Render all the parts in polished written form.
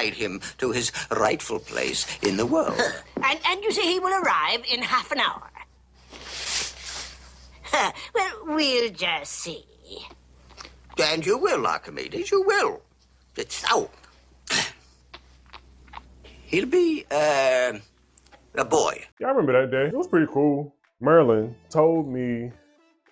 guide him to his rightful place in the world. And you say he will arrive in half an hour? Well, we'll just see. And you will, Archimedes, you will. So, he'll be, a boy. Yeah, I remember that day. It was pretty cool. Merlin told me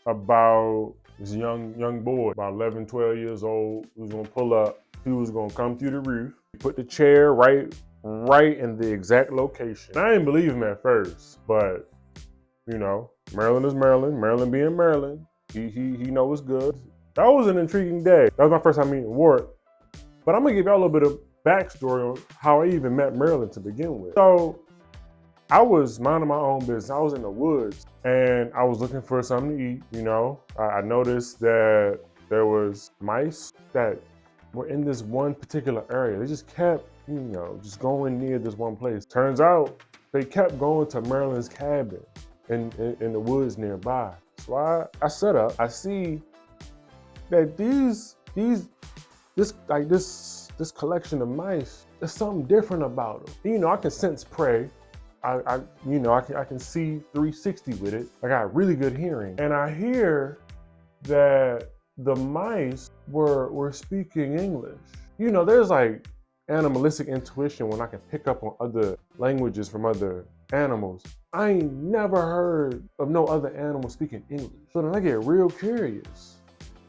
about this young boy, about 11, 12 years old, who was gonna pull up. He was gonna come through the roof, put the chair right in the exact location. I didn't believe him at first, but you know, Merlin is Merlin. Merlin being Merlin, he knows good. That was an intriguing day. That was my first time meeting Wart. But I'm gonna give y'all a little bit of backstory on how I even met Merlin to begin with. So I was minding my own business. I was in the woods and I was looking for something to eat, you know. I noticed that there was mice that were in this one particular area. They just kept, you know, just going near this one place. Turns out they kept going to Merlin's cabin in the woods nearby. So I set up, I see that this collection of mice, there's something different about them. You know, I can sense prey. I can see 360 with it. I got really good hearing. And I hear that the mice were speaking English. You know, there's like animalistic intuition when I can pick up on other languages from other animals. I ain't never heard of no other animal speaking English. So then I get real curious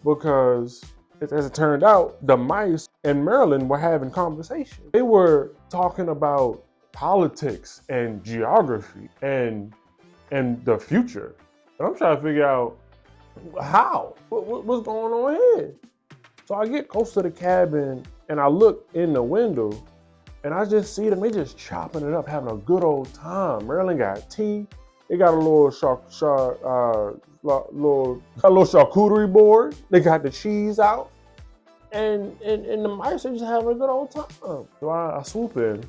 because as it turned out, the mice and Merlin were having conversation. They were talking about politics and geography and the future. And I'm trying to figure out how, what's going on here? So I get close to the cabin and I look in the window and I just see them, they just chopping it up, having a good old time. Merlin got tea. They got a little charcuterie board. They got the cheese out. And the mice are just having a good old time. So I swoop in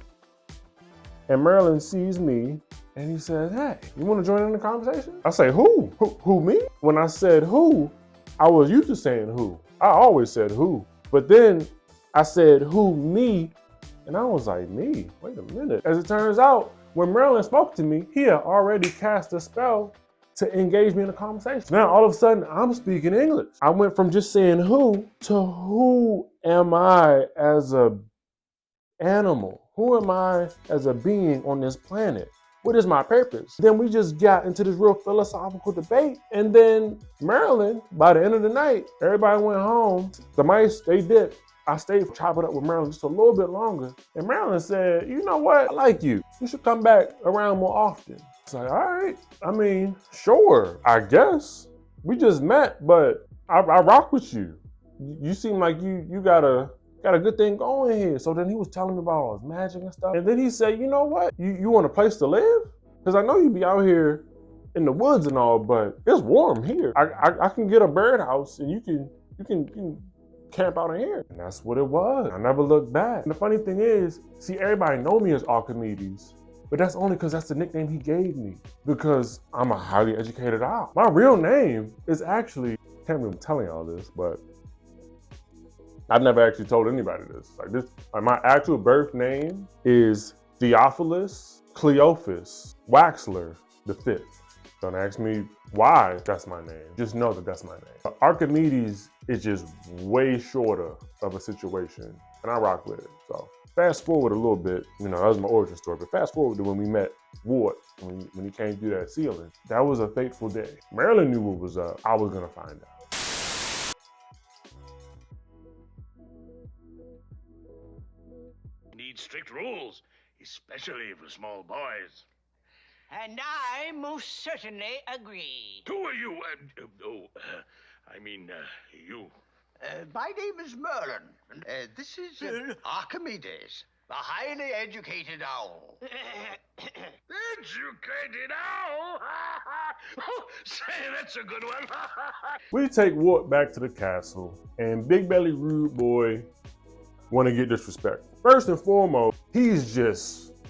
and Merlin sees me and he says, "Hey, you want to join in the conversation?" I say, Who, me? When I said who, I was used to saying who. I always said who. But then I said who, me? And I was like, me? Wait a minute. As it turns out, when Merlin spoke to me, he had already cast a spell to engage me in a conversation. Now, all of a sudden, I'm speaking English. I went from just saying who to who am I as a animal? Who am I as a being on this planet? What is my purpose? Then we just got into this real philosophical debate. And then Merlin, by the end of the night, everybody went home. The mice, they dipped. I stayed chopping up with Merlin just a little bit longer. And Merlin said, "You know what? I like you. You should come back around more often." It's like, all right. I mean, sure, I guess. We just met, but I rock with you. You seem like you got a good thing going here. So then he was telling me about all his magic and stuff. And then he said, "You know what? You want a place to live? Because I know you be out here in the woods and all, but it's warm here. I can get a birdhouse and you can camp out in here." And that's what it was. I never looked back. And the funny thing is, see, everybody know me as Archimedes, but that's only because that's the nickname he gave me, because I'm a highly educated owl. My real name is actually, can't believe I'm telling y'all this, but I've never actually told anybody this. Like my actual birth name is Theophilus Cleophas Waxler V. Don't ask me why that's my name. Just know that that's my name. Archimedes is just way shorter of a situation, and I rock with it. So fast forward a little bit, you know, that was my origin story, but fast forward to when we met Wart, when he came through that ceiling. That was a fateful day. Merlin knew what was up. I was gonna find out. Need strict rules, especially for small boys. And I most certainly agree. Who are you? You. My name is Merlin. This is Archimedes, the highly educated owl. Educated owl? Say, that's a good one. We take Wart back to the castle, and Big Belly Rude Boy want to get disrespectful. First and foremost, he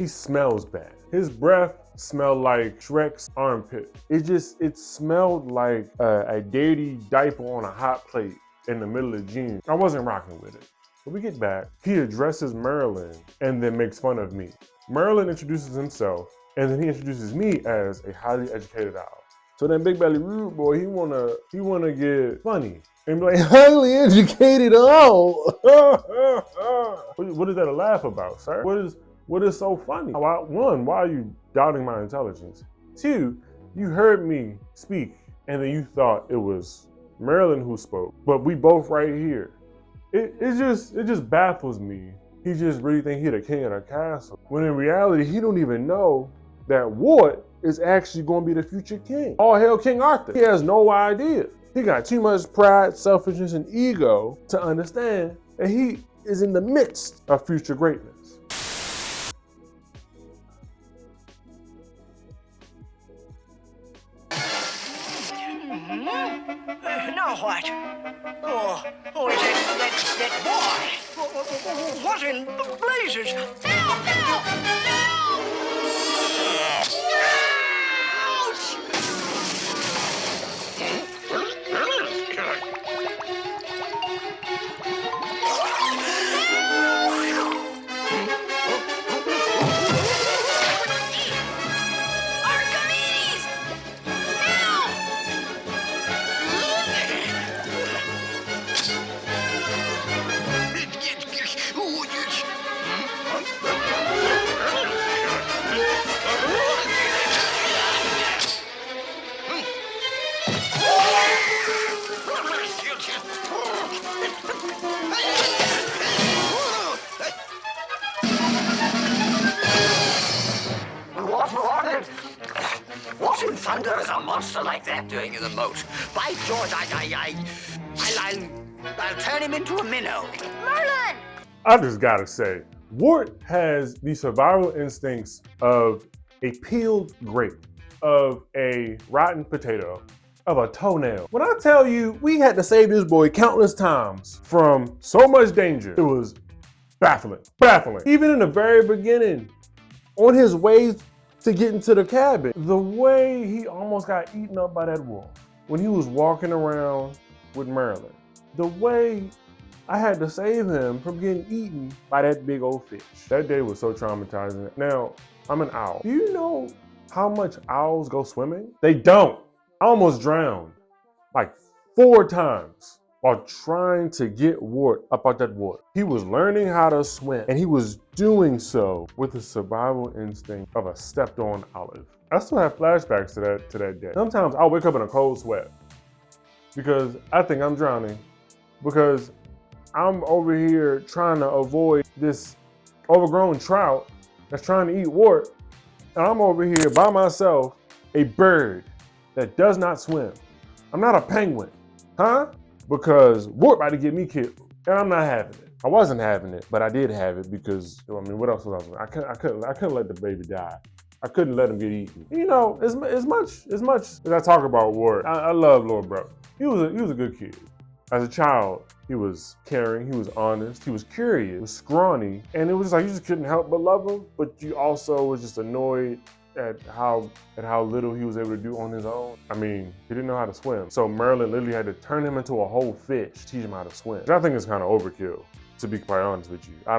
smells bad. His breath smelled like Shrek's armpit. It smelled like a dirty diaper on a hot plate in the middle of June. I wasn't rocking with it. When we get back, he addresses Merlin and then makes fun of me. Merlin introduces himself, and then he introduces me as a highly educated owl. So then Big Belly Rude Boy, he wanna get funny and be like, highly educated owl. What is that a laugh about, sir? What is so funny? One, why are you doubting my intelligence? Two, you heard me speak, and then you thought it was Merlin who spoke, but we both right here. It just baffles me. He just really think he the king of the castle, when in reality, he don't even know that Wart is actually gonna be the future king. All hail King Arthur. He has no idea. He got too much pride, selfishness, and ego to understand that he is in the midst of future greatness. Now what? Oh, is that boy? What in blazes? Help! Help! What in thunder is a monster like that doing in the moat? By George, I'll turn him into a minnow. Merlin! I just gotta say, Wart has the survival instincts of a peeled grape, of a rotten potato, of a toenail. When I tell you, we had to save this boy countless times from so much danger, it was baffling, baffling. Even in the very beginning, on his way to get into the cabin, the way he almost got eaten up by that wolf when he was walking around with Merlin, the way I had to save him from getting eaten by that big old fish. That day was so traumatizing. Now, I'm an owl. Do you know how much owls go swimming? They don't. I almost drowned like 4 times while trying to get Wart up out that water. He was learning how to swim, and he was doing so with the survival instinct of a stepped on olive. I still have flashbacks to that day. Sometimes I'll wake up in a cold sweat because I think I'm drowning, because I'm over here trying to avoid this overgrown trout that's trying to eat Wart, and I'm over here by myself, a bird that does not swim. I'm not a penguin, huh? Because Wart about to get me killed, and I'm not having it. I wasn't having it, but I did have it because, I mean, what else was I doing? I couldn't let the baby die. I couldn't let him get eaten. You know, as much as I talk about Wart, I love Lord Bro. He was a good kid. As a child, he was caring, he was honest, he was curious, he was scrawny, and it was just like you just couldn't help but love him, but you also was just annoyed at how little he was able to do on his own. I mean, he didn't know how to swim. So Merlin literally had to turn him into a whole fish, teach him how to swim. And I think it's kind of overkill, to be quite honest with you. I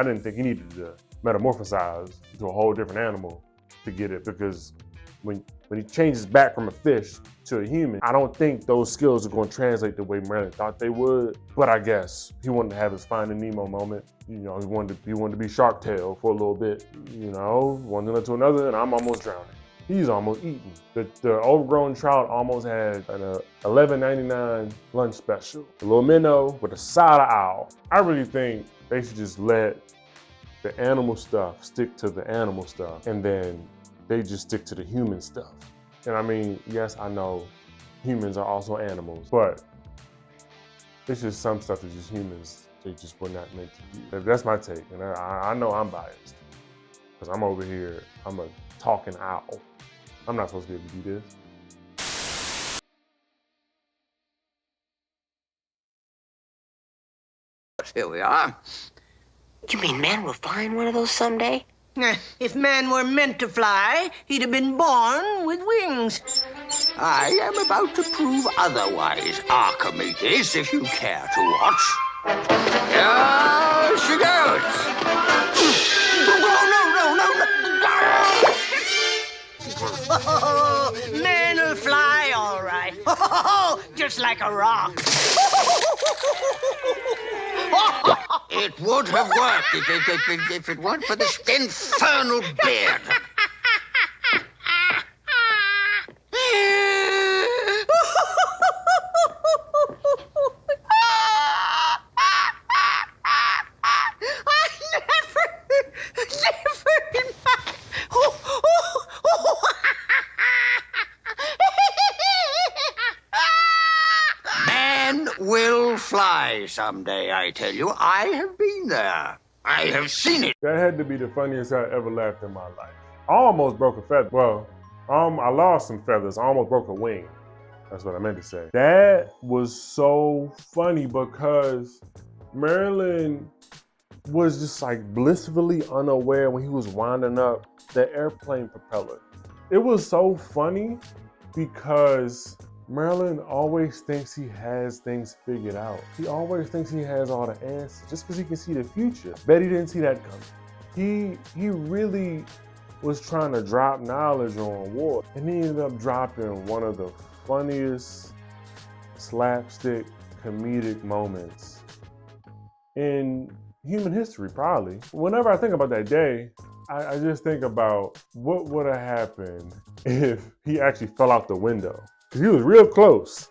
didn't think he needed to metamorphosize into a whole different animal to get it, because when he changes back from a fish to a human, I don't think those skills are going to translate the way Merlin thought they would. But I guess he wanted to have his Finding Nemo moment. You know, he wanted to be Shark Tale for a little bit. You know, one thing to another, and I'm almost drowning. He's almost eaten. The overgrown trout almost had an $11.99 lunch special. A little minnow with a side of owl. I really think they should just let the animal stuff stick to the animal stuff, and then they just stick to the human stuff. And I mean, yes, I know humans are also animals, but it's just some stuff that just humans, they just were not meant to do. That's my take, and I know I'm biased, because I'm over here, I'm a talking owl. I'm not supposed to be able to do this. Here we are. You mean man will find one of those someday? If man were meant to fly, he'd have been born with wings. I am about to prove otherwise, Archimedes, if you care to watch. Here she goes. Oh, man will fly all right. Just like a rock. It would have worked if it weren't for this infernal beard. Man will fly someday, I tell you. I have been there. I have seen it. That had to be the funniest I ever laughed in my life. I almost broke a feather. Well, I lost some feathers. I almost broke a wing. That's what I meant to say. That was so funny because Merlin was just like blissfully unaware when he was winding up the airplane propeller. It was so funny because Merlin always thinks he has things figured out. He always thinks he has all the answers just because he can see the future. Bet he didn't see that coming. He really was trying to drop knowledge on Wart, and he ended up dropping one of the funniest slapstick comedic moments in human history, probably. Whenever I think about that day, I just think about what would have happened if he actually fell out the window. Because he was real close.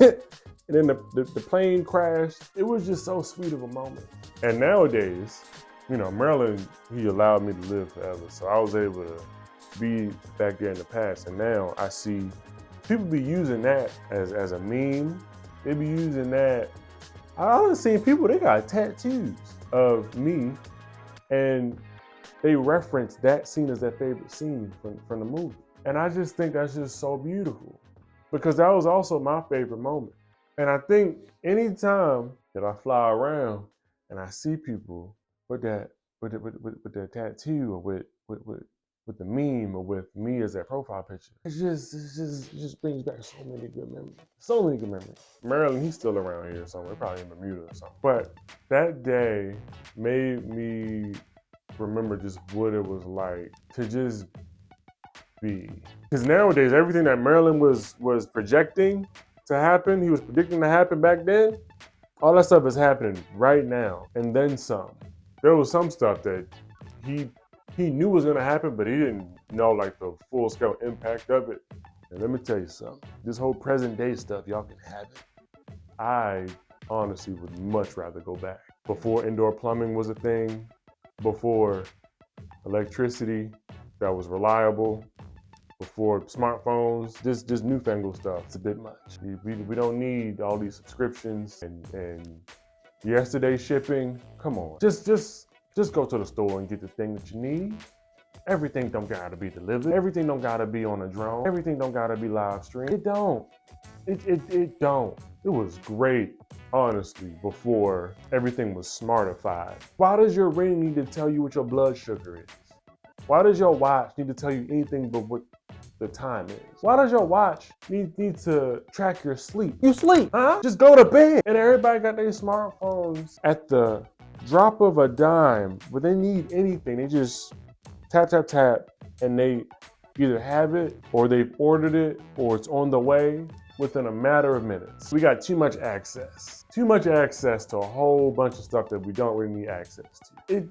And then the plane crashed. It was just so sweet of a moment. And nowadays, you know, Merlin, he allowed me to live forever. So I was able to be back there in the past. And now I see people be using that as a meme. They be using that. I've seen people, they got tattoos of me, and they reference that scene as their favorite scene from the movie. And I just think that's just so beautiful, because that was also my favorite moment. And I think anytime that I fly around and I see people with that their tattoo, or with the meme, or with me as their profile picture, it just brings back so many good memories. So many good memories. Merlin, he's still around here somewhere, probably in Bermuda or something. But that day made me remember just what it was like to just be. Because nowadays, everything that Merlin was projecting to happen, he was predicting to happen back then, all that stuff is happening right now, and then some. There was some stuff that he knew was gonna happen, but he didn't know like the full scale impact of it. And let me tell you something, this whole present day stuff, y'all can have it. I honestly would much rather go back. Before indoor plumbing was a thing, before electricity that was reliable, before smartphones, just newfangled stuff. It's a bit much. We don't need all these subscriptions and yesterday shipping. Come on, just go to the store and get the thing that you need. Everything don't gotta be delivered. Everything don't gotta be on a drone. Everything don't gotta be live streamed. It don't. It don't. It was great, honestly, before everything was smartified. Why does your ring need to tell you what your blood sugar is? Why does your watch need to tell you anything but what the time is? Why does your watch need to track your sleep? You sleep, huh? Just go to bed. And everybody got their smartphones at the drop of a dime, but they need anything. They just tap, tap, tap, and they either have it, or they've ordered it, or it's on the way within a matter of minutes. We got too much access to a whole bunch of stuff that we don't really need access to.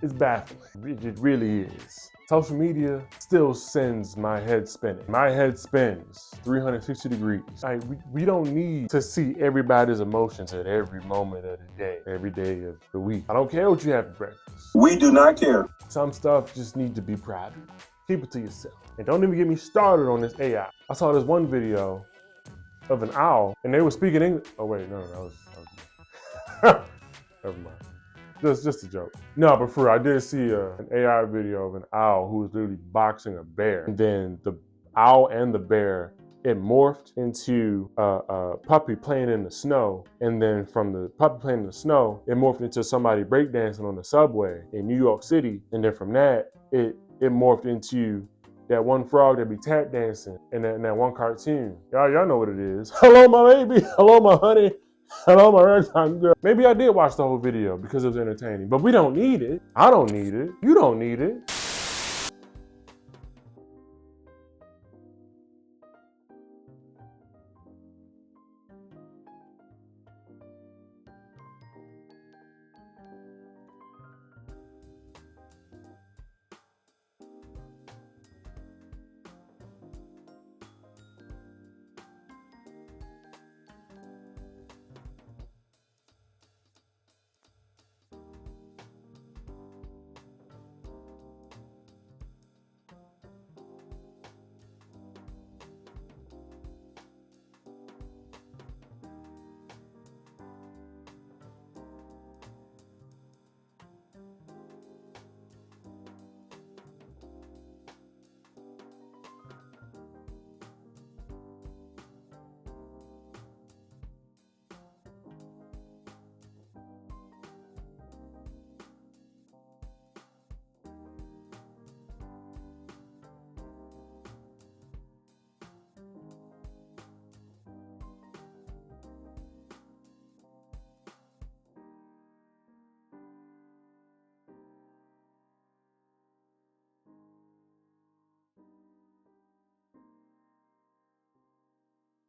It's baffling. It really is. Social media still sends my head spinning. My head spins 360 degrees. Like, we don't need to see everybody's emotions at every moment of the day, every day of the week. I don't care what you have for breakfast. We do not care. Some stuff just need to be private. Keep it to yourself. And don't even get me started on this AI. I saw this one video of an owl, and they were speaking English. Oh wait, no, that was never mind. Just a joke. No, but for real, I did see an AI video of an owl who was literally boxing a bear. And then the owl and the bear, it morphed into a puppy playing in the snow. And then from the puppy playing in the snow, it morphed into somebody breakdancing on the subway in New York City. And then from that, it morphed into that one frog that be tap dancing in that one cartoon. Y'all know what it is. Hello, my baby. Hello, my honey. Hello, my ragtime girl. Maybe I did watch the whole video because it was entertaining, but we don't need it. I don't need it. You don't need it.